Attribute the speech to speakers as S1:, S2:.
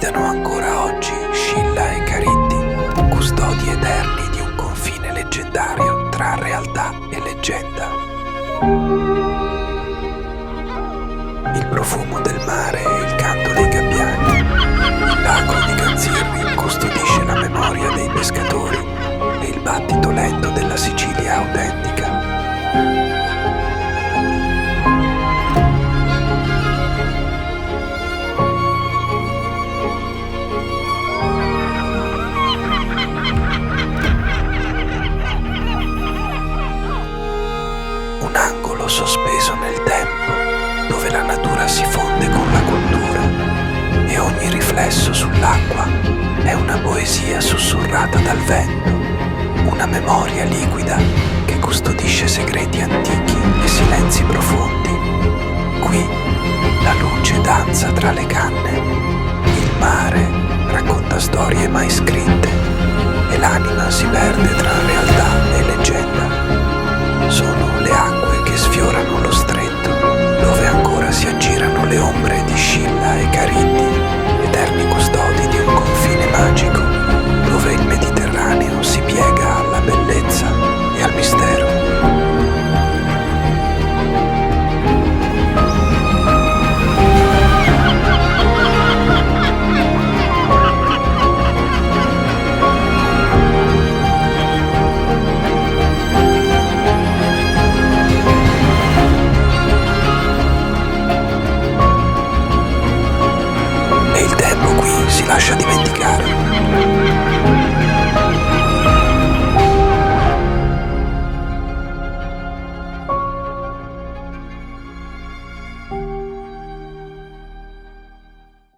S1: guidano ancora oggi Scilla e Cariddi, custodi eterni di un confine leggendario tra realtà e leggenda. Il profumo del mare e il canto dei gabbiani, il lago di Ganzirri custodisce la memoria dei pescatori e il battito lento della Sicilia autentica. Un angolo sospeso nel tempo, dove la natura si fonde con la cultura e ogni riflesso sull'acqua è una poesia sussurrata dal vento, una memoria liquida che custodisce segreti antichi e silenzi profondi. Qui la luce danza tra le canne, il mare racconta storie mai scritte e l'anima si perde tra realtà e leggenda. Sono le acque che sfiorano lo stretto, dove ancora si aggirano le ombre di Scilla e Cariddi, eterni custodi di un confine magico, dove il Mediterraneo si piega alla bellezza e al mistero. E il tempo qui si lascia dimenticare.